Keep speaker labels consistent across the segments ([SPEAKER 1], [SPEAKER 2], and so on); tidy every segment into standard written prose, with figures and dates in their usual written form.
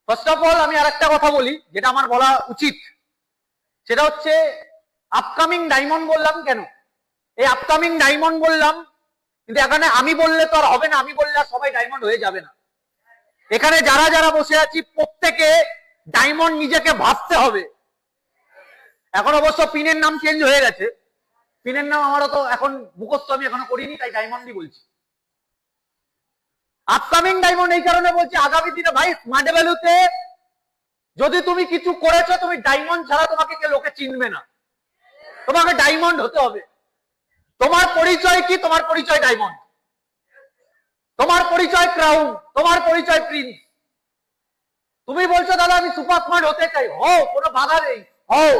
[SPEAKER 1] First of all আমি আরেকটা কথা বলি যেটা আমার বলা উচিত, সেটা হচ্ছে আপকামিং ডায়মন্ড বললাম কেন? এই আপকামিং ডায়মন্ড বললাম, কিন্তু এখানে আমি বললে তো আর হবে না, আমি বললে আর সবাই ডায়মন্ড হয়ে যাবে না। এখানে যারা যারা বসে আছি প্রত্যেকে ডায়মন্ড নিজেকে ভাবতে হবে। এখন অবশ্য পিনের নাম চেঞ্জ হয়ে গেছে, পিনের নাম আমারও তো এখন মুখস্থ আমি এখনো করিনি, তাই ডায়মন্ডই বলছি। আপকামিং ডায়মন্ড এই কারণে বলছি, আগামী দিনে ভাই স্মার্ট ভ্যালুতে যদি তুমি কিছু করেছো, তুমি ডায়মন্ড ছাড়া তোমাকে কেউ লোকে চিনবে না, তোমাকে ডায়মন্ড হতে হবে। তোমার পরিচয় কি? তোমার পরিচয় ডায়মন্ড, তোমার পরিচয় ক্রাউন, তোমার পরিচয় প্রিন্স। তুমি বলছো দাদা আমি সুপার স্মার্ট হতে চাই, হও, কোনো বাধা নেই, হও।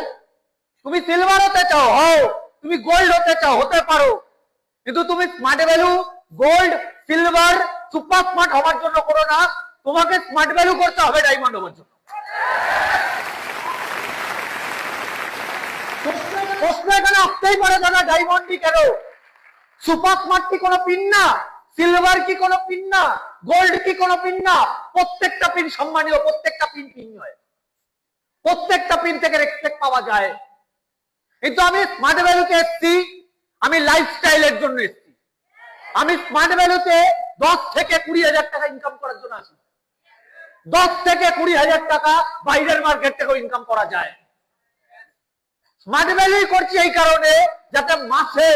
[SPEAKER 1] তুমি সিলভার হতে চাও, হও। তুমি গোল্ড হতে চাও, হতে পারো। কিন্তু তুমি smart value gold, silver, super smart হওয়ার জন্য করো না, তোমাকে স্মার্ট ভ্যালু করতে হবে ডায়মন্ড হওয়ার জন্য। প্রশ্ন এখানে আসতেই পারে, দাদা ডায়মন্ডই কেন? সুপার স্মার্ট কি কোনো পিন না? সিলভার কি কোনো পিন না? গোল্ড কি কোনো পিন না? প্রত্যেকটা পিন সম্মানীয়, প্রত্যেকটা পিন পিন হয়, প্রত্যেকটা পিন থেকে রেসপেক্ট পাওয়া যায়। কিন্তু আমি স্মার্ট ভ্যালুতে এসেছি, আমি লাইফস্টাইলের জন্য এসেছি। আমি স্মার্ট ভ্যালুতে 10 থেকে 20,000 টাকা ইনকাম করার জন্য আসি। 10 থেকে 20,000 টাকা বাইরের মার্কেট থেকেও ইনকাম করা যায়। স্মার্ট ভ্যালুই করছি এই কারণে যাতে মাসে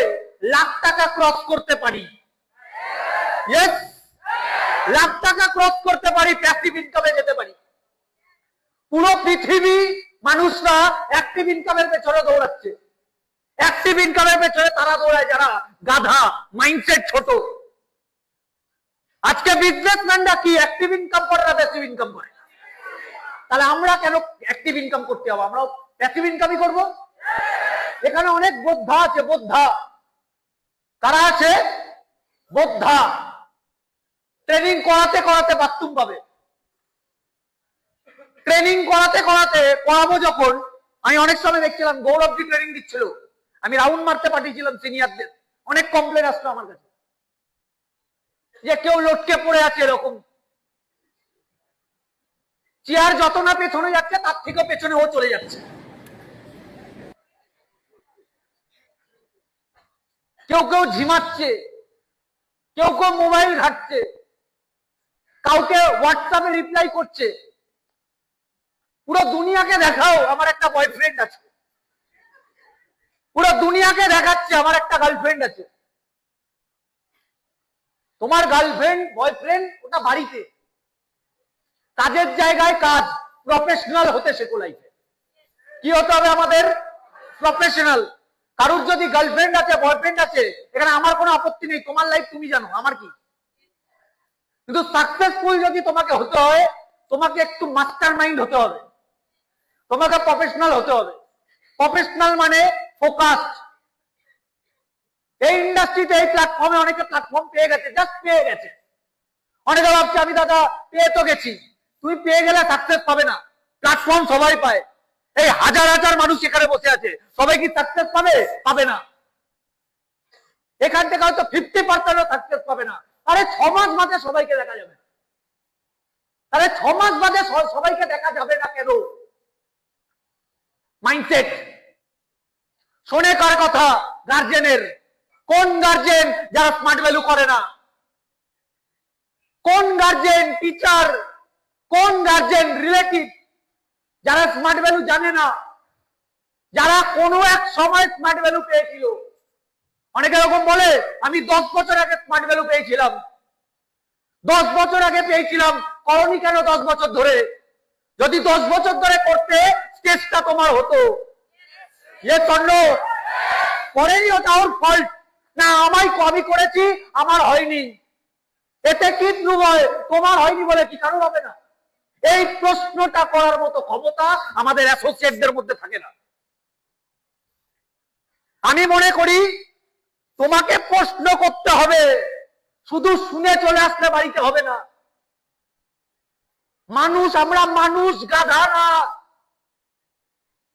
[SPEAKER 1] লাখ টাকা ক্রস করতে পারি। ইয়েস, লাখ টাকা ক্রস করতে পারি, প্যাসিভ ইনকামে যেতে পারি। পুরো পৃথিবী মানুষরা অ্যাক্টিভ ইনকামের পেছনে দৌড়াচ্ছে। অ্যাক্টিভ ইনকামের পেছনে তারা দৌড়ায় যারা গাধা, মাইন্ডসেট ছোট। আজকে বিজনেসম্যানরা কি অ্যাক্টিভ ইনকাম করে না প্যাসিভ ইনকাম করে? তাহলে আমরা কেন অ্যাক্টিভ ইনকাম করতে হবে? আমরাও প্যাসিভ ইনকামই করব। এখানে অনেক বোদ্ধা আছে, বোদ্ধা। কারা আছে? বোদ্ধা। ট্রেনিং করাতে করাতে বাথরুম পাবে। ট্রেনিং করাতে করাতে, করাবো যখন, আমি অনেক সময় দেখছিলাম গৌরবজি ট্রেনিং দিচ্ছিল, আমি রাউন্ড মারতে পাঠিয়েছিলাম সিনিয়রদের, অনেক কমপ্লেন আসলো আমার কাছে যে কেউ লটকে পড়ে আছে, এরকম চেয়ার যত না পেছনে যাচ্ছে তার থেকেও পেছনে ও চলে যাচ্ছে। কেউ কেউ ঝিমাচ্ছে, কেউ কেউ মোবাইল ঘাটছে, কাউকে হোয়াটসঅ্যাপে রিপ্লাই করছে। পুরো দুনিয়াকে দেখাও আমার একটা বয়ফ্রেন্ড আছে, পুরো দুনিয়াকে দেখাচ্ছে আমার একটা গার্লফ্রেন্ড আছে। তোমার গার্লফ্রেন্ড বয়ফ্রেন্ড ওটা বাড়িতে, কাজের জায়গায় কাজ, প্রফেশনাল হতে শেখো লাইফে। কি হতে হবে আমাদের? প্রফেশনাল। কারুর যদি গার্লফ্রেন্ড আছে, বয়ফ্রেন্ড আছে, এখানে আমার কোনো আপত্তি নেই, তোমার লাইফ তুমি জানো, আমার কি। কিন্তু সাকসেসফুল যদি তোমাকে হতে হয়, তোমাকে একটু মাস্টার মাইন্ড হতে হবে, তোমাকে প্রফেশনাল হতে হবে। প্রফেশনাল মানে ফোকাসড। এই ইন্ডাস্ট্রিতে, এই প্ল্যাটফর্মে অনেকে প্ল্যাটফর্ম পেয়ে গেছে, জাস্ট পেয়ে গেছে। অনেকে ভাবছে আমি দাদা পেয়ে তো গেছি। তুমি পেয়ে গেলে সাকসেস পাবে না। প্ল্যাটফর্ম সবাই পায়। এই হাজার হাজার মানুষ এখানে বসে আছে, সবাই কি সাকসেস পাবে? পাবে না। এখান থেকে হয়তো 50% সাকসেস পাবে না। আরে 6 মাস বাদে সবাইকে দেখা যাবে। তাহলে 6 মাস বাদে সবাইকে দেখা যাবে না কেন? মাইন্ডসেট। শোনে কার কথা? গার্জেনের। কোন গার্জেন যারা স্মার্ট ভ্যালু করে না? কোন গার্জেন? টিচার। কোন গার্জেন? রিলেটিভ যারা স্মার্ট ভ্যালু জানে না, যারা কোনো এক সময় স্মার্ট ভ্যালু পেয়েছিল। অনেকে এরকম বলে আমি 10 বছর আগে স্মার্ট ভ্যালু পেয়েছিলাম। 10 বছর আগে পেয়েছিলাম, করনি কেন 10 বছর ধরে? যদি 10 বছর ধরে করতে, স্টেজটা তোমার হতো। ইয়ে চন্ড করেনি, ওটা ওর ফল্ট না, আমি করেছি, আমার হয়নি। এতে কি প্রুভ হয়? তোমার হয়নি বলে কি কারণ হবে না? এই প্রশ্নটা করার মতো ক্ষমতা আমাদের অ্যাসোসিয়েটদের মধ্যে থাকে না। আমি মনে করি তোমাকে প্রশ্ন করতে হবে, শুধু শুনে চলে আসলে বাড়িতে হবে না। মানুষ, আমরা মানুষ, গাধা না।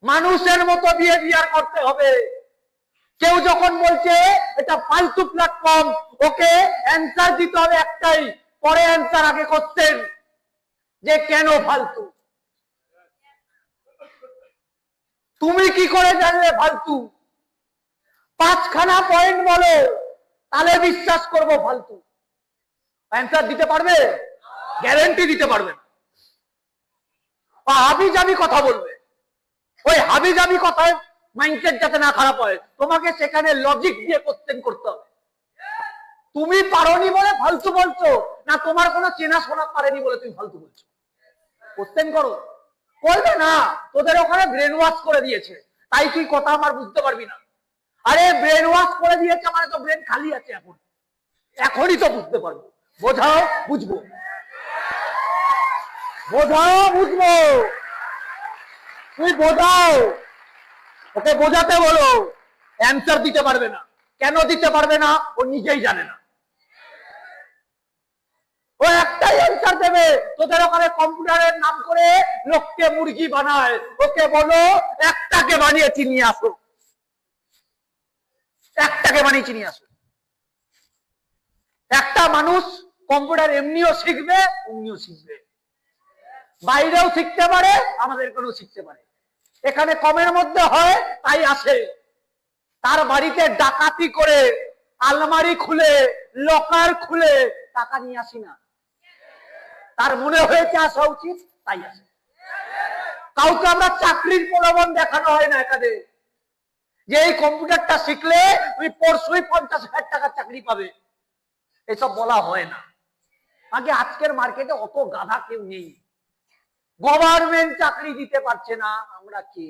[SPEAKER 1] মানুষের মতো বিহেভিয়ার করতে হবে। কেউ যখন বলছে এটা ফালতু প্ল্যাটফর্ম, ওকে অ্যান্সার দিতে হবে একটাই, পরে অ্যান্সার আগে করতেন। যে কেন ফালতু। তুমি কি করে জানলে ফালতু? 5খানা পয়েন্ট বলো, তাহলে বিশ্বাস করব ফালতু। অ্যান্সার দিতে পারবে? গ্যারান্টি দিতে পারবে না। হাবি জাবি কথা বলবে। ওই হাবি জাবি কথায় মাইন্ডসেট যাতে না খারাপ হয়, তোমাকে সেখানে লজিক দিয়ে কোশ্চেন করতে হবে। তুমি পারোনি বলে ফালতু বলছো, না তোমার কোনো চেনা শোনা পারেনি বলে তুমি ফালতু বলছো? কোশ্চেন করো। করবে না, তোদের ওখানে ব্রেন ওয়াশ করে দিয়েছে, তাই তুই কথা আমার বুঝতে পারবি না। আরে ব্রেন ওয়াশ করে দিয়েছে মানে তো ব্রেন খালি আছে এখন, এখনই তো বুঝতে পারবো। বোঝাও, বুঝবো। বোঝাও, বুঝবো। তুই বোঝাও, ওকে বোঝাতে বলো। অ্যান্সার দিতে পারবে না। কেন দিতে পারবে না ও নিজেই জানে না। ও একটাই অ্যান্সার দেবে, তোদের ওখানে কম্পিউটারের নাম করে লোককে মুরগি বানায়। ওকে বলো একটাকে বানিয়েছি নিয়ে আসো, একটাকে বানিয়েছি নিয়ে আসো। একটা মানুষ কম্পিউটার এমনিও শিখবে, অমনিও শিখবে, বাইরেও শিখতে পারে, আমাদের এখানেও শিখতে পারে। এখানে কমের মধ্যে হয় তাই আসে। তার বাড়িতে ডাকাতি করে আলমারি খুলে লকার খুলে টাকা নিয়ে আসি না, তার মনে হয়েছে আসা উচিত তাই আসে। কাউকে আমরা চাকরির প্রলোভন দেখানো হয় না এখানে, যে এই কম্পিউটারটা শিখলে তুমি পরশুই 50,000 টাকার চাকরি পাবে, এসব বলা হয় না। আগে আজকের মার্কেটে অত গাধা কেউ নেই, গভর্নমেন্ট চাকরি দিতে পারছে না, আমরা কে?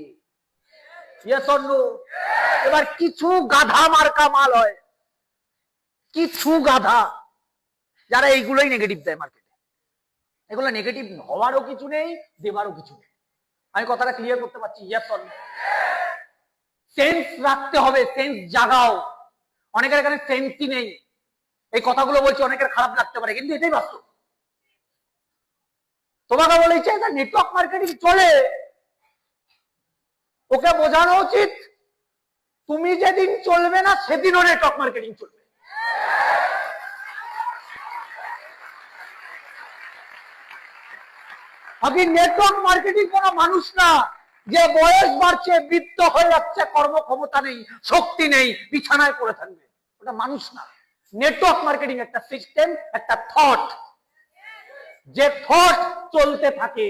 [SPEAKER 1] এবার কিছু গাধা মার্কা মাল হয়, কিছু গাধা যারা এইগুলোই নেগেটিভ দেয় মার্কেটে। এগুলো নেগেটিভ হওয়ারও কিছু নেই, দেবারও কিছু নেই। আমি কথাটা ক্লিয়ার করতে পারছি? সেন্স রাখতে হবে, সেন্স জাগাও। অনেকের এখানে সেন্সই নেই। এই কথাগুলো বলছি অনেকের খারাপ লাগতে পারে, কিন্তু এটাই বাস্তব। তোমাকে বলেছে নেটওয়ার্ক মার্কেটিং চলে, ওকে বোঝানো উচিত তুমি যেদিন চলবে না সেদিনও নেটওয়ার্ক মার্কেটিং চলবে। আগে নেটওয়ার্ক মার্কেটিং কোনো মানুষ না, যে বয়স বাড়ছে, বৃদ্ধ হয়ে যাচ্ছে, কর্মক্ষমতা নেই, শক্তি নেই, বিছানায় পড়ে থাকবে, ওটা মানুষ না। নেটওয়ার্ক মার্কেটিং একটা সিস্টেম, একটা থট, যে থট চলতে থাকে।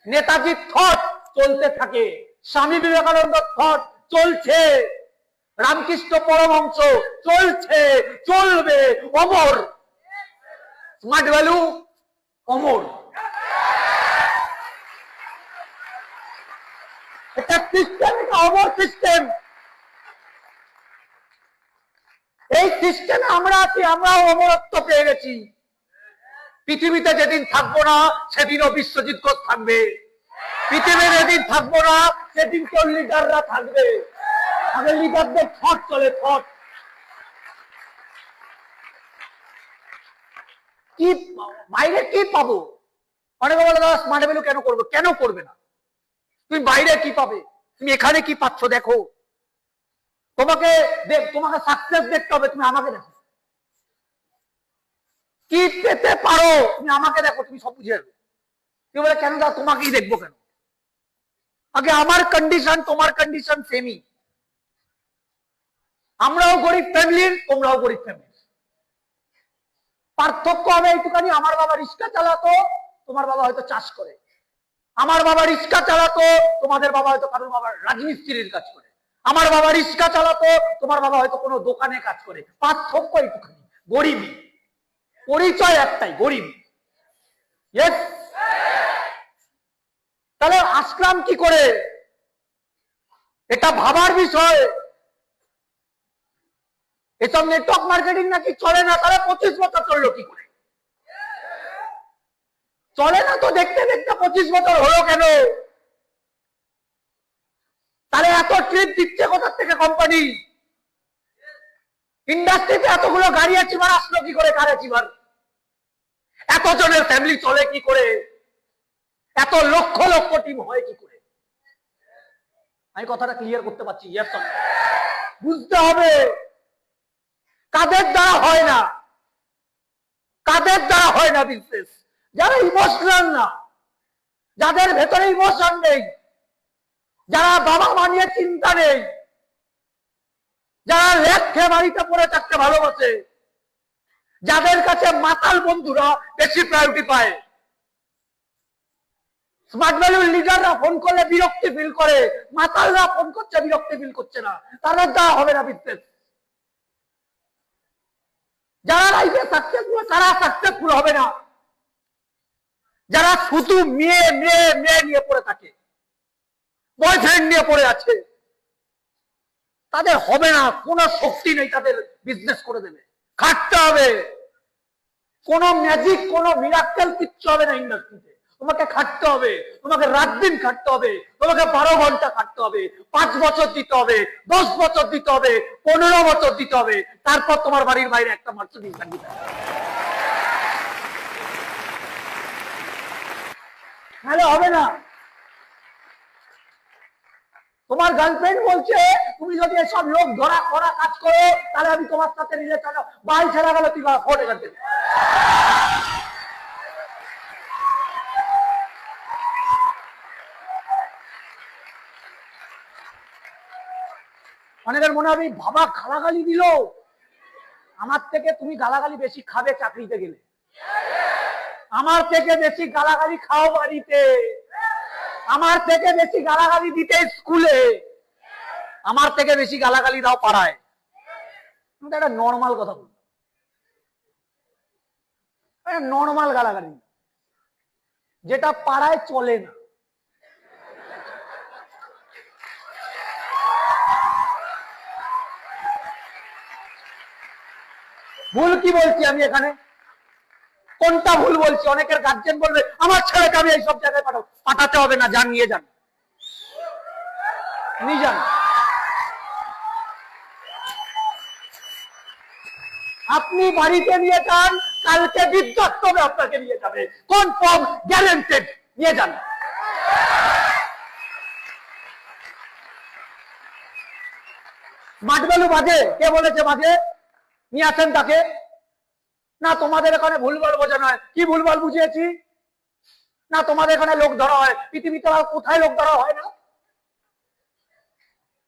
[SPEAKER 1] নেতাজির থট চলতে থাকে, স্বামী বিবেকানন্দ থট চলছে, রামকৃষ্ণ পরমহংস চলছে, চলবে, অমর। স্মার্ট ভ্যালু অমর। এটা সিস্টেম, এটা অমর সিস্টেম। এই সিস্টেমে আমরা আছি, আমরাও অমরত্ব পেয়ে গেছি। পৃথিবীতে যেদিন থাকবো না সেদিনও বিশ্বজিৎ ঘোষ থাকবে, পৃথিবীতে যেদিন থাকবো না সেদিন কেউ লিডাররা থাকবে। আমাদের লিডারদের থট চলে, থট। কি বাইরে কি পাবো? অনেকে বলে দাদা স্মার্ট ভ্যালু কেন করবো? কেন করবে না? তুমি বাইরে কি পাবে, তুমি এখানে কি পাচ্ছ দেখো। তোমাকে সাকসেস দেখতে হবে, তুমি আমাকে দেখো। কি পেতে পারো তুমি আমাকে দেখো, তুমি সব বুঝে যাবে। তুমি বলে কেন দাদা তোমাকেই দেখবো কেন? আগে আমার কন্ডিশন তোমার কন্ডিশন সেমই। আমরাও গরিব ফ্যামিলির, তোমরাও গরিব ফ্যামিলির। পার্থক্য হবে এইটুখানি, আমার বাবা রিক্সা চালাতো, তোমার বাবা হয়তো চাষ করে। আমার বাবা রিক্সা চালাতো, তোমাদের বাবা হয়তো কারোর বাবা রাজমিস্ত্রির কাজ করে। আমার বাবা রিক্সা চালাতো, তোমার বাবা হয়তো কোনো দোকানে কাজ করে। পার্থক্য এইটুখানি, গরিবই। পরিচয় একটাই, গরিব। ইয়েস। তাহলে আসলাম কি করে, এটা ভাবার বিষয়। এসব নেটওয়ার্ক মার্কেটিং নাকি চলে না, তাহলে 25 বছর চললো কি করে? চলে না তো, দেখতে দেখতে 25 বছর হলো কেন? তাহলে এত ট্রিপ দিচ্ছে কোথা থেকে কোম্পানি? ইন্ডাস্ট্রিতে এতগুলো গাড়ি অ্যাচিভার আসলো কি করে? কার অ্যাচিভার? এত জনের ফ্যামিলি চলে কি করে? এত লক্ষ লক্ষ টিম হয় কি করে? আমি কথাটা ক্লিয়ার করতে পারছি? বুঝতে হবে কাদের দ্বারা হয় না, কাদের দ্বারা হয় না বিজনেস। যারা ইমোশনাল না, যাদের ভেতরে ইমোশন নেই, যারা বাবা মা নিয়ে চিন্তা নেই, যারা লেখে বাড়িতে পড়ে থাকতে ভালোবাসে, যাদের কাছে মাতাল বন্ধুরা বেশি প্রায়োরিটি পায়। স্মার্ট ভ্যালুর লিডাররা ফোন করলে বিরক্তি ফিল করে, মাতালরা ফোন করছে বিরক্তি ফিল করছে না। তাদের দ্বারা হবে না বিজনেস। যারা লাইফে সাকসেসফুল তারা সাকসেসফুল হবে না। যারা শুধু মেয়ে মেয়ে মেয়ে নিয়ে পড়ে থাকে, বয়ফ্রেন্ড নিয়ে পড়ে আছে, তাদের হবে না। কোনো শক্তি নেই তাদের বিজনেস করে দেবে। খাটতে হবে। কোনো ম্যাজিক, কোনো মিরাক্কেল কিচ্ছু হবে না ইন্ডাস্ট্রিতে। তোমাকে খাটতে হবে, তোমাকে রাত দিন খাটতে হবে, তোমাকে 12 ঘন্টা খাটতে হবে, 5 বছর দিতে হবে, 10 বছর দিতে হবে, 15 বছর দিতে হবে। তারপর তোমার বাড়ির বাইরে একটা মার্সিডিজ গাড়ি দিতে হবে। নাহলে হবে না। তোমার গার্লফ্রেন্ড বলছে তুমি যদি এসব লোক ধরা করা কাজ করো তাহলে আমি তোমার সাথে রিলেশন, বাড়ি ছেড়ে গেল তুই ফোন এখান থেকে। অনেকের মনে হবে বাবা গালাগালি দিল, আমার থেকে তুমি গালাগালি বেশি খাবে চাকরিতে গেলে, আমার থেকে বেশি গালাগালি খাও বাড়িতে, আমার থেকে বেশি গালাগালি দিতে স্কুলে, আমার থেকে বেশি গালাগালি দাও পাড়ায়। একটা নর্মাল কথা বল, নর্মাল গালাগালি যেটা পাড়ায় চলে না। ভুল কি বলছি আমি এখানে? কোনটা ভুল বলছি? অনেকের গার্জেন বলবে আমার ছেলেকে আমি এইসব জায়গায় পাঠাবো। পাঠাতে হবে না, যান নিয়ে যান, নিয়ে যান। আপনি বাড়িতে নিয়ে যান, কালকে বৃদ্ধাশ্রমে আপনাকে নিয়ে যাবে, কনফার্ম গ্যারান্টেড। নিয়ে যান। স্মার্ট ভ্যালু বাজে? কে বলেছে বাজে? নিয়ে আসেন তাকে। না তোমাদের এখানে ভুলভাল বোঝানো হয়। কি ভুলভাল বুঝিয়েছি? না তোমাদের এখানে লোক ধরা হয়। পৃথিবীতে কোথায় লোক ধরা হয় না?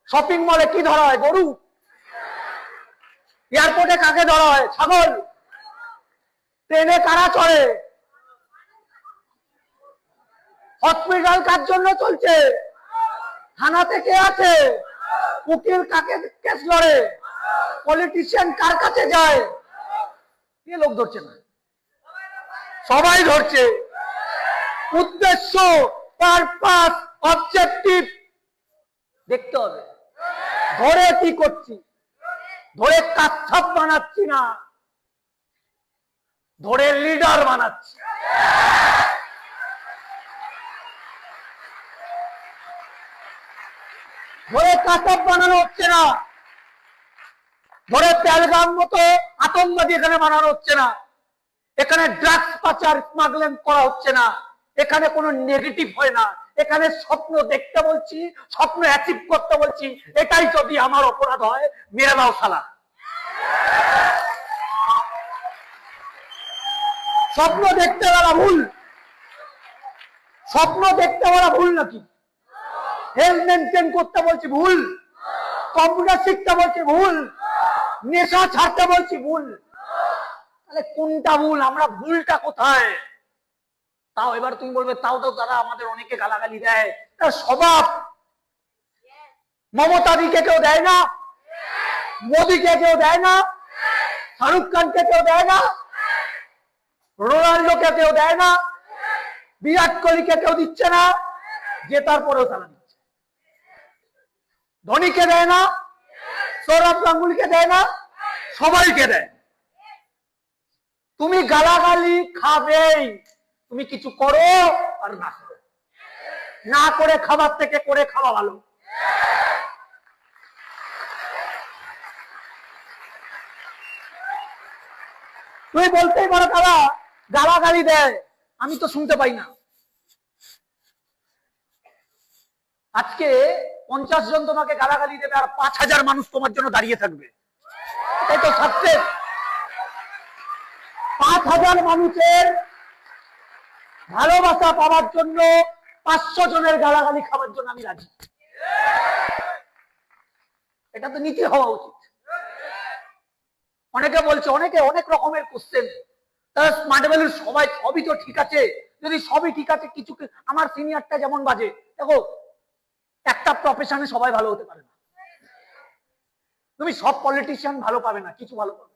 [SPEAKER 1] শপিং মলে কি ধরা হয়? গরু। এয়ারপোর্টে কাকে ধরা হয়? ছাগল। ট্রেনে কারা চড়ে? হসপিটাল কার জন্য চলছে? থানাতে কে আছে? উকিল কাকে কেস লড়ে? পলিটিশিয়ান কার কাছে যায়? কে লোক ধরছে না? সবাই ধরছে। উদ্দেশ্য, পারপাস, অবজেক্টিভ দেখতে হবে। ধরে কি করছি? ধরে কাচ্ছাপ বানাচ্ছি না, ধরে লিডার বানাচ্ছি। ধরে কাচ্ছাপ বানানো হচ্ছে না, ধরে পেলগাম মতো আতঙ্কবাদী এখানে বানানো হচ্ছে না, এখানে ড্রাগস পাচার স্মাগলিং করা হচ্ছে না, এখানে কোনো নেগেটিভ হয় না। এখানে স্বপ্ন দেখতে বলছি, স্বপ্ন অ্যাচিভ করতে বলছি। এটাই যদি আমার অপরাধ হয়, মেরে দাও শালা। স্বপ্ন দেখতে বলা ভুল? স্বপ্ন দেখতে বলা ভুল নাকি? হেলথ মেনটেন করতে বলছি ভুল? কম্পিউটার শিখতে বলছি ভুল? নেশা ছাড়তে বলছি ভুল? তাহলে কোনটা ভুল? আমরা ভুলটা কোথায়? তাও এবার তুমি বলবে তাও তো তারা আমাদের অনেকে গালাগালি দেয়, তার স্বভাব। মমতাদিকে কেউ দেয় না, মোদীকে কেউ দেয় না, শাহরুখ খানকে কেউ দেয় না, রোনাল্ডোকে কেউ দেয় না, বিরাট কোহলিকে কেউ দিচ্ছে না, জেতার পরেও তারা দিচ্ছে। ধোনিকে দেয় না, সৌরভ গাঙ্গুলিকে দেয় না, সবাইকে দেয়। তুমি গালাগালি খাবেই, তুমি কিছু করো আর না করো। না করে খাবার থেকে করে খাওয়া ভালো। তুমি বলতেই পারো তারা গালাগালি দেয়, আমি তো শুনতে পাই না। আজকে 50 জন তোমাকে গালাগালি দেবে আর 5000 মানুষ তোমার জন্য দাঁড়িয়ে থাকবে। এটাই তো সাকসেস। 5000 মানুষের ভালোবাসা পাওয়ার জন্য 500 জনের গালাগালি খাওয়ার জন্য আমি রাজি। এটা তো নীতি হওয়া উচিত। অনেকে বলছে, অনেকে অনেক রকমের কোশ্চেন, তারা স্মার্ট ভ্যালু সবাই সবই তো ঠিক আছে, যদি সবই ঠিক আছে কিছু আমার সিনিয়রটা যেমন বাজে, দেখো একটা প্রফেশনে সবাই ভালো হতে পারে না। তুমি সব পলিটিশিয়ান ভালো পাবে না, কিছু ভালো পাবে।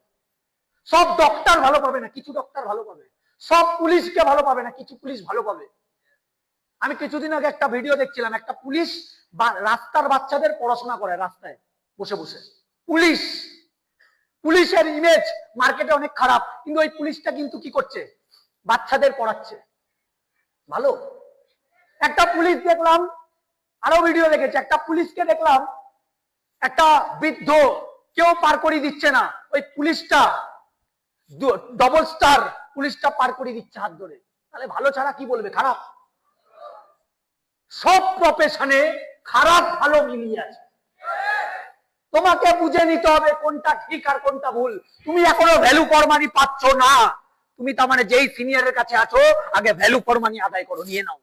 [SPEAKER 1] সব ডক্টর ভালো পাবে না, কিছু ডক্টর ভালো পাবে। সব পুলিশকে ভালো পাবে না, কিছু পুলিশ ভালো পাবে। আমি কিছুদিন আগে একটা ভিডিও দেখছিলাম, একটা পুলিশ রাস্তার বাচ্চাদের পড়াশোনা করে, রাস্তায় বসে বসে। পুলিশের ইমেজ মার্কেটে অনেক খারাপ, কিন্তু ওই পুলিশটা কিন্তু কি করছে, বাচ্চাদের পড়াচ্ছে। ভালো। একটা পুলিশ দেখলাম, আরো ভিডিও দেখেছে, একটা পুলিশকে দেখলাম, একটা বৃদ্ধ কেউ পার করে দিচ্ছে না, ওই পুলিশটা ডবল স্টার পুলিশটা পার করে দিচ্ছে হাত ধরে। তাহলে ভালো ছাড়া কি বলবে, খারাপ? সব প্রফেশনে খারাপ ভালো মিলিয়ে আছে। তোমাকে বুঝে নিতে হবে কোনটা ঠিক আর কোনটা ভুল। তুমি এখনো ভ্যালু ফর মানি পাচ্ছ না, তুমি তার মানে যেই সিনিয়রের কাছে আছো আগে ভ্যালু ফর মানি আদায় করো, নিয়ে নাও।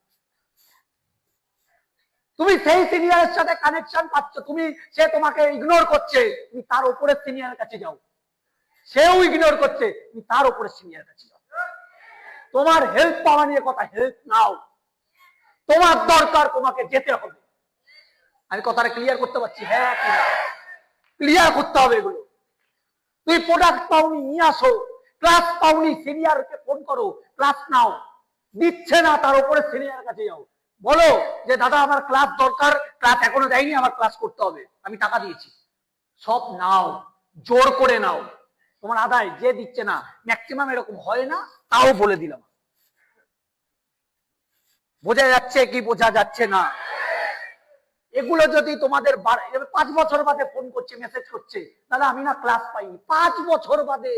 [SPEAKER 1] তুমি সেই সিনিয়রের সাথে কানেকশন পাচ্ছ, তুমি সে তোমাকে ইগনোর করছে, তুমি তার উপরে সিনিয়রের কাছে যাও। সেও ইগনোর করছে, তুমি তার উপরে সিনিয়রের কাছে যাও। তোমার হেল্প পাওয়া নিয়ে কথা, হেল্প নাও। তোমার দরকার, তোমাকে যেতে হবে। আমি কথাটা ক্লিয়ার করতে পারছি? হ্যাঁ, ক্লিয়ার করতে হবে এগুলো। তুই প্রোডাক্ট পাওনি, নিয়ে আসো। ক্লাস পাওনি, সিনিয়রকে ফোন করো, ক্লাস নাও। দিচ্ছে না, তার উপরে সিনিয়রের কাছে যাও, বলো যে দাদা আমার ক্লাস দরকার, ক্লাস এখনো দেয়নি, আমার ক্লাস করতে হবে, আমি টাকা দিয়েছি। সব নাও, জোর করে নাও। তোমার আদায় যে দিচ্ছে না, ম্যাক্সিমাম এরকম হয় না, তাও বলে দিলাম। বোঝা যাচ্ছে কি বোঝা যাচ্ছে না? এগুলো যদি তোমাদের 5 বছর বাদে ফোন করছে, মেসেজ করছে, দাদা আমি না ক্লাস পাইনি, 5 বছর বাদে,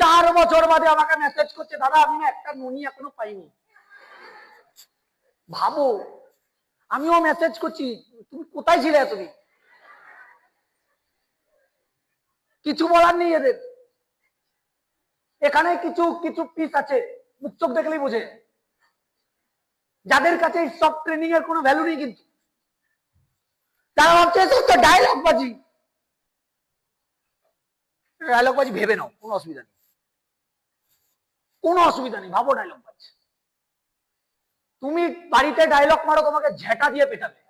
[SPEAKER 1] 4 বছর বাদে আমাকে মেসেজ করছে, দাদা আমি না একটা ননি এখনো পাইনি। ভাবো, আমিও মেসেজ করছি, তুমি কোথায় ছিলে তুমি? কিছু বলার নেই এদের। এখানে কিছু কিছু পিস আছে, মুখ চোখ দেখলেই বোঝে, যাদের কাছে সব ট্রেনিং এর কোনো ভ্যালু নেই। কিন্তু তারা ভাবছে তো ডায়লগ বাজি, ডায়লগ বাজি ভেবে নাও, কোনো অসুবিধা নেই, কোনো অসুবিধা নেই, ভাবো ডায়লগ বাজ। তুমি বাড়িতে ডায়লগ মারো, তোমাকে ঝেঁটা দিয়ে পেটাবে।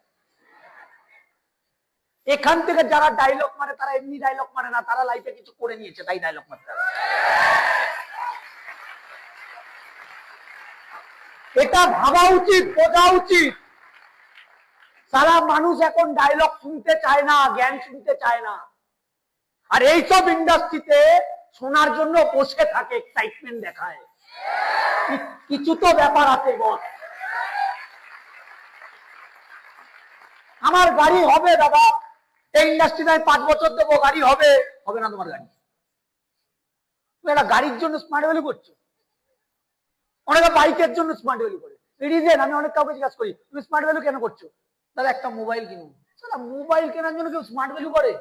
[SPEAKER 1] এখান থেকে যারা ডায়লগ মারে তারা এমনি ডায়লগ মারে না, তারা লাইফে কিছু করে নিয়েছে, তাই ডায়লগ মারতে হবে। এটা ভাবা উচিত, বোঝা উচিত। সারা মানুষ এখন ডায়লগ শুনতে চায় না, জ্ঞান শুনতে চায় না। আর এইসব ইন্ডাস্ট্রিতে শোনার জন্য বসে থাকে, এক্সাইটমেন্ট দেখায়। কিছু তো ব্যাপার আছে বস। আমার গাড়ি হবে দাদা, এই ইন্ডাস্ট্রিতে 5 বছর দেবো, গাড়ি হবে, হবে না তোমার গাড়ি। তুমি একটা গাড়ির জন্য স্মার্ট ভ্যালু করছো। অনেকে বাইকের জন্য স্মার্ট ভ্যালু করে। রিজন আমি অনেক কাউকে জিজ্ঞাসা করি, তুমি স্মার্ট ভ্যালু কেন করছো? দাদা একটা মোবাইল কিনুন। মোবাইল কেনার জন্য কেউ স্মার্ট ভ্যালু করে?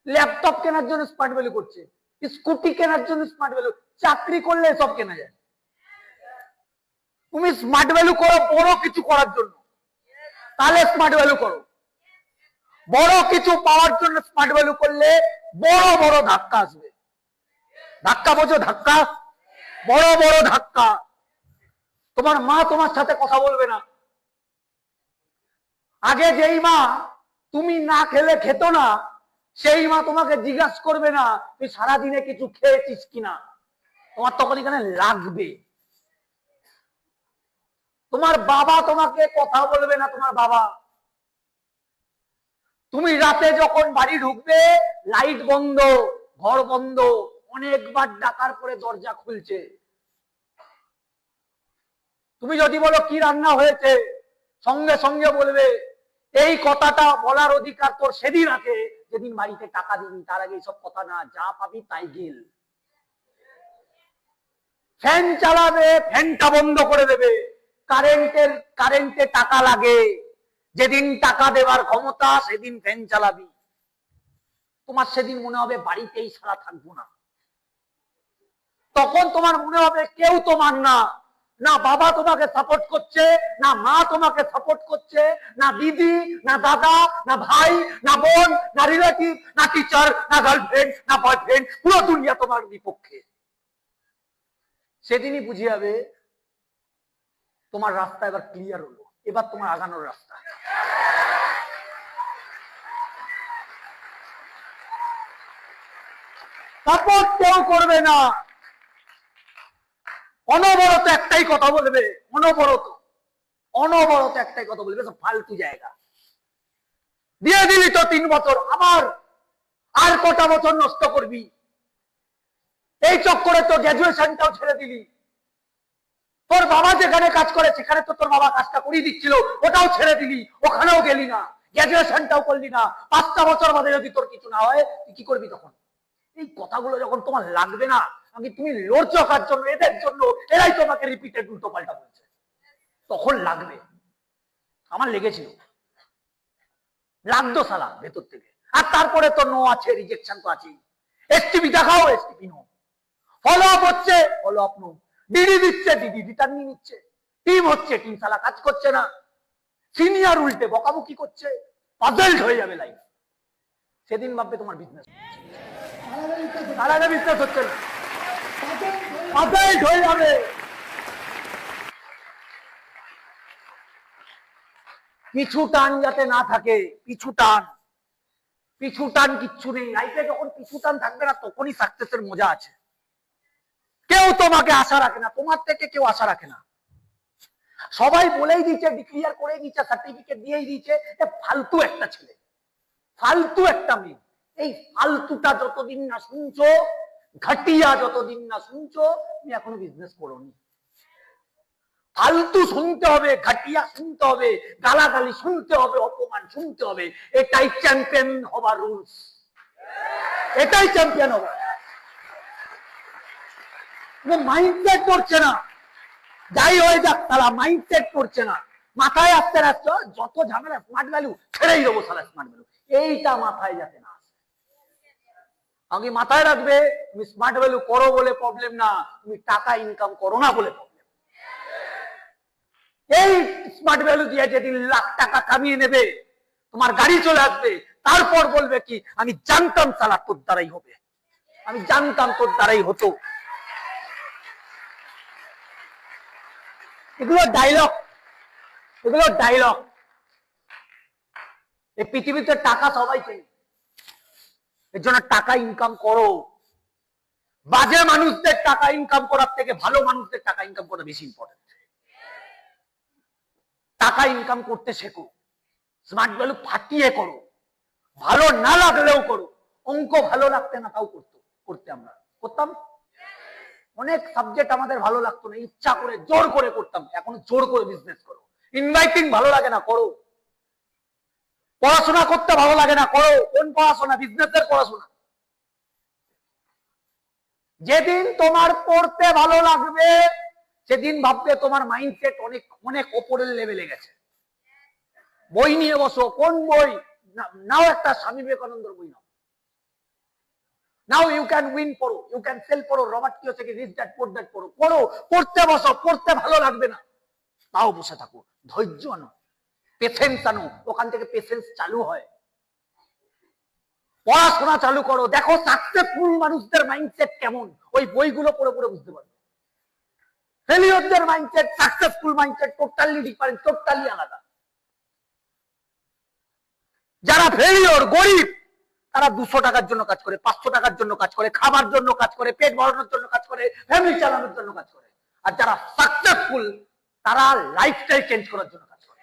[SPEAKER 1] ল্যাপটপ কেনার জন্য স্মার্ট ভ্যালু করছে, স্কুটি কেনার জন্য স্মার্ট ভ্যালু, চাকরি করলে সব কেনা যায়। তুমি স্মার্ট ভ্যালু করো বড় কিছু করার জন্য, তাহলে স্মার্ট ভ্যালু করো। বড় কিছু পাওয়ার জন্য স্মার্ট ভ্যালু করলে বড় বড় ধাক্কা আসবে। ধাক্কা বোঝো? ধাক্কা, বড় বড় ধাক্কা। তোমার মা তোমার সাথে কথা বলবে না। আগে যেই মা তুমি না খেলে খেত না, সেই মা তোমাকে জিজ্ঞাসা করবে না তুই সারাদিনে কিছু খেয়েছিস কিনা, তোমার তখন এখানে লাগবে। তোমার বাবা তোমাকে কথা বলবে না, তোমার বাবা। তুমি রাতে যখন বাড়ি ঢুকবে, লাইট বন্ধ, ঘর বন্ধ, অনেকবার ডাকার পরে দরজা খুলছে। তুমি যদি বলো কি রান্না হয়েছে, সঙ্গে সঙ্গে বলবে। এই কথাটা বলার অধিকার তোর সেদিন আছে যেদিন বাড়িতে টাকা দিবি, তার আগে সব কথা না, যা পাবি তাই গিল। ফ্যান চালাবে, ফ্যানটা বন্ধ করে দেবে। কারেন্টে টাকা লাগে, যেদিন টাকা দেওয়ার ক্ষমতা সেদিন ফ্যান চালাবি। তোমার সেদিন মনে হবে বাড়িতেই সারা থাকবো না। তখন তোমার মনে হবে কেউ তোমার না, না বাবা তোমাকে সাপোর্ট করছে, না মা তোমাকে সাপোর্ট করছে, না দিদি, না দাদা, না ভাই, না বোন, না রিলেটিভ, না টিচার, না গার্লফ্রেন্ড, না বয়ফ্রেন্ড, পুরো দুনিয়া তোমার বিপক্ষে। সেদিনই বুঝে যাবে তোমার রাস্তা এবার ক্লিয়ার হলো, এবার তোমার আগানোর রাস্তা। সাপোর্ট কেউ করবে না, অনবরত একটাই কথা বলবে, অনবরত একটাই কথা বলবে, সব ফালতু জায়গা। দিয়ে দিবি তো 3 বছর, আবার আর কটা বছর নষ্ট করবি? এই চক্করে তো গ্র্যাজুয়েশনটাও ছেড়ে দিলি। তোর বাবা যেখানে কাজ করে সেখানে তো তোর বাবা কাজটা করিয়ে দিচ্ছিল, ওটাও ছেড়ে দিলি, ওখানেও গেলি না, গ্র্যাজুয়েশনটাও করলি না। 5টা বছর বাদে যদি তোর কিছু না হয় তুই কি করবি তখন? এই কথাগুলো যখন তোমার লাগবে না, তুমি লড়ছো কার জন্য? এদের জন্য, এরাই তোমাকে রিপিটেড উল্টো পাল্টা বলছে, তখন লাগবে। আমার লেগেছিল, লাগতো সালা ভেতর থেকে। আর তারপরে তো নো আছে, রিজেকশন তো আছেই। এসটিপি দেখাও, এসটিপি নো। ফলো আপ হচ্ছে, ফলো আপ নো। ডিডি দিচ্ছে, ডিডি রিটার্ন নিয়ে নিচ্ছে। টিম হচ্ছে, টিম সালা কাজ করছে না। সিনিয়র উল্টে বকাবকি করছে, পাজলড হয়ে যাবে লাইফ। সেদিন ভাববে তোমার বিজনেস, তার আগে বিশ্বাস হচ্ছে না, পাজলড হয়ে যাবে। পিছু টান যাতে না থাকে, পিছু টান কিচ্ছু নেই লাইফে। যখন পিছু টান থাকবে না তখনই সাকসেসের মজা আছে। কেউ তোমাকে আশা রাখে না, তোমার থেকে কেউ আশা রাখে না। সবাই বলেই দিচ্ছে, ডিক্লিয়ার করে দিচ্ছে, সার্টিফিকেট দিয়েই দিচ্ছে, ফালতু একটা ছেলে, ফালতু একটা মেয়ে। এই ফালতুটা যতদিন না শুনছো, ঘাটিয়া যতদিন না শুনছো, তুমি এখনো বিজনেস করোনি। ফালতু শুনতে হবে, ঘাটিয়া শুনতে হবে, গালাগালি শুনতে হবে, অপমান শুনতে হবে। এটাই চ্যাম্পিয়ন হবার রুলস, এটাই চ্যাম্পিয়ন হবার। মাইন্ডসেট করছে না, যাই হয়ে যাক তারা মাইন্ডসেট করছে না। মাথায় আসতে আসছো যত ঝামেলা, স্মার্ট ভ্যালু ছেড়েই দেবো সারা, স্মার্ট ভ্যালু এইটা মাথায় যাতে না আসে। আমি মাথায় রাখবে, তুমি স্মার্ট ভ্যালু করো বলে প্রবলেম না, তুমি টাকা ইনকাম করো না বলে প্রবলেম। এই স্মার্ট ভ্যালু দিয়ে যেদিন লাখ টাকা কামিয়ে নেবে, তোমার গাড়ি চলে আসবে, তারপর বলবে কি আমি জানতাম সালা তোর দ্বারাই হবে, আমি জানতাম তোর দ্বারাই হতো। এগুলো ডায়লগ, এগুলো ডায়লগ। এই পৃথিবীতে টাকা সবাই চাই, এর জন্য টাকা ইনকাম করো। বাজে মানুষদের টাকা ইনকাম করার থেকে ভালো মানুষদের টাকা ইনকাম করা বেশি ইম্পর্টেন্ট। টাকা ইনকাম করতে শেখো, স্মার্ট ভ্যালু ফাটিয়ে করো, ভালো না লাগলেও করো। অঙ্ক ভালো লাগতে না তাও করতে আমরা করতাম। অনেক সাবজেক্ট আমাদের ভালো লাগতো না, ইচ্ছা করে জোর করে করতাম। এখন জোর করে বিজনেস করো। ইনভাইটিং ভালো লাগে না, করো। পড়াশোনা করতে ভালো লাগে না, করো। কোন পড়াশোনা? বিজনেসের পড়াশোনা। যেদিন তোমার পড়তে ভালো লাগবে সেদিন ভাববে তোমার মাইন্ডসেট অনেক অনেক ওপরের লেভেলে গেছে। বই নিয়ে বসো। কোন বই নাও? একটা স্বামী বিবেকানন্দর বই নাও। নাও ইউ ক্যান উইন পড়ো, ইউ ক্যান সেল পড়ো, Robert Kiyosaki rich dad poor dad পড়ো। পড়ো, পড়তে বসো। পড়তে ভালো লাগবে না তাও বসে থাকো। ধৈর্য আনো, পেশেন্স আনো, ওখান থেকে পেশেন্স চালু হয়। পড়াশোনা চালু করো, দেখো সাকসেসফুল মানুষদের মাইন্ডসেট কেমন। ওই বইগুলো পড়ে পড়ে বুঝতে পারবে। ফেলিওরদের mindset, successful mindset totally different, totally আলাদা। যারা ফেলিওর, গরিব, তারা 200 টাকার জন্য কাজ করে, 500 টাকার জন্য কাজ করে, খাবার জন্য কাজ করে, পেট ভরানোর জন্য কাজ করে, ফ্যামিলি চালানোর জন্য কাজ করে। আর যারা সাকসেসফুল তারা লাইফস্টাইল চেঞ্জ করার জন্য কাজ করে।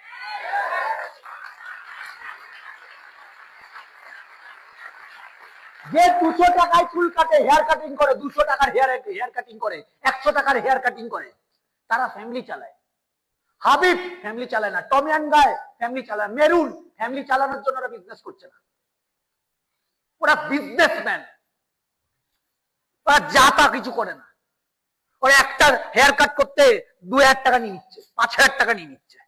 [SPEAKER 1] যে 200 টাকায় চুল কাটে, হেয়ার কাটিং করে, 200 টাকার হেয়ার কাটিং করে, 100 টাকার হেয়ার কাটিং করে, তারা ফ্যামিলি চালায়। হাবিব ফ্যামিলি চালায় না, টমি অ্যান্ড গায় ফ্যামিলি চালায়, মেরুন ফ্যামিলি চালানোর জন্য ওরা বিজনেস করছে না। ওরা বিজনেসম্যান, ওরা যা তা কিছু করে না। ওরা একটা হেয়ার কাট করতে 2000 টাকা নিয়ে নিচ্ছে, 5000 টাকা নিয়ে নিচ্ছে।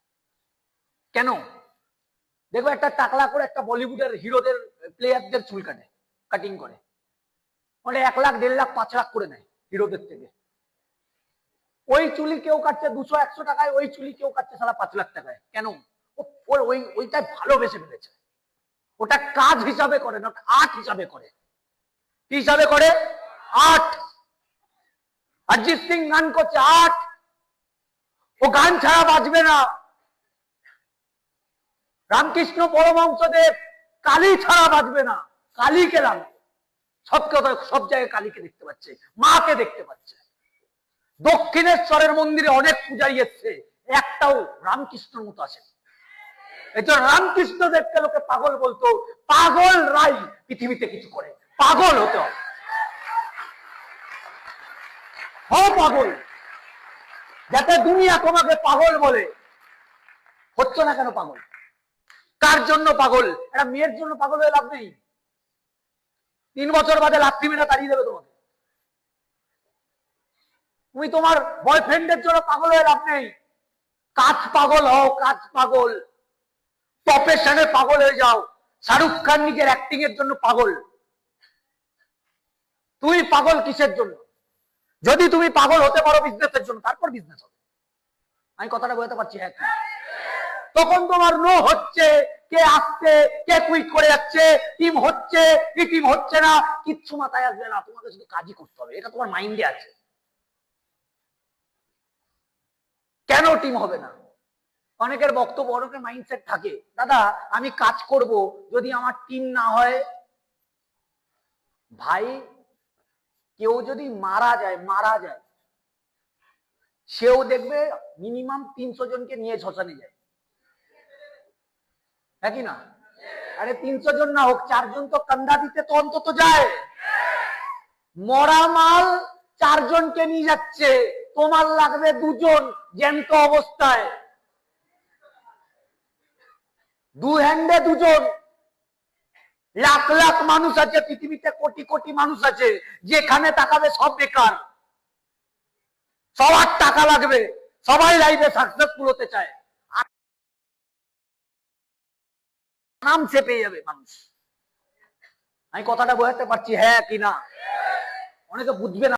[SPEAKER 1] কেন? দেখবে একটা টাকলা করে একটা বলিউডের হিরোদের, প্লেয়ারদের চুল কাটে, কাটিং করে, ওটা 1 লাখ, 1.5 লাখ, 5 লাখ করে নেয় হিরোদের থেকে। ওই চুলি কেউ কাটছে 200-100 টাকায়, ওই চুলি কেউ কাটছে 5.5 লাখ টাকায়। কেন? ওইটা ভালোবেসে ফেলেছে। ওটা কাজ হিসাবে করে না, আর্ট হিসাবে করে। কি হিসাবে করে? আর্ট। অরিজিৎ সিং গান করছে, আর্ট। ও গান ছাড়া বাঁচবে না। রামকৃষ্ণ পরমহংসদেব কালী ছাড়া বাঁচবে না। কালী কেলাম সব জায়গায় কালীকে দেখতে পাচ্ছে, মাকে দেখতে পাচ্ছে। দক্ষিণেশ্বরের মন্দিরে অনেক পূজারি এসছে, একটাও রামকৃষ্ণর মতো আসে। এই জন্য রামকৃষ্ণদেবকে লোকে পাগল বলতো। পাগল রাই পৃথিবীতে কিছু করে, পাগল হতে হবে। পাগল, যাতে দুনিয়া তোমাকে পাগল বলে। হচ্ছে না কেন পাগল? কার জন্য পাগল? একটা মেয়ের জন্য পাগল হয়ে লাভ নেই। 3 বছর বাদে লাথি মেরে তাড়িয়ে দেবে তোমাকে। তুমি তোমার বয়ফ্রেন্ডের জন্য পাগল হয়ে লাভ নেই। কাজ পাগল হও, কাজ পাগল, প্রফেশনে পাগল হয়ে যাও। শাহরুখ খান নিজের অ্যাক্টিং এর জন্য পাগল। তুমি পাগল কিসের জন্য? যদি তুমি পাগল হতে পারো বিজনেসের জন্য, তারপর বিজনেস হবে। আমি কথাটা বলতে পারছি? হ্যাঁ। তখন তোমার নো হচ্ছে, কে আসছে, কে কুইট করে যাচ্ছে, টিম হচ্ছে কি টিম হচ্ছে না, কিচ্ছু মাথায় আসবে না। তোমাকে শুধু কাজই করতে হবে, এটা তোমার মাইন্ডে আছে। কেন টিম হবে না? অনেকের বক্তব্য, অনেকের মাইন্ডসেট থাকে, দাদা আমি কাজ করব, যদি আমার টিম না হয়। ভাই, কেউ যদি মারা যায়, সেও দেখবে মিনিমাম 300 জনকে নিয়ে শ্মশানে যায়, নাকি না? আরে 300 জন না হোক, 4 জন তো কান্দা দিতে তো অন্তত যায়। মরা মাল 4 জনকে নিয়ে যাচ্ছে, তোমার লাগবে 2 জন জ্যান্ত অবস্থায়। 2 হ্যান্ডে 2 জন। লাখ লাখ মানুষ আছে পৃথিবীতে, কোটি কোটি মানুষ আছে, যেখানে তাকাবে সব বেকার। সবার টাকা লাগবে, সবাই লাইফে সাকসেসফুল হতে চায়, আরামসে পেয়ে যাবে মানুষ। আমি কথাটা বোঝাতে পারছি হ্যাঁ কি না? অনেকে বুঝবে না।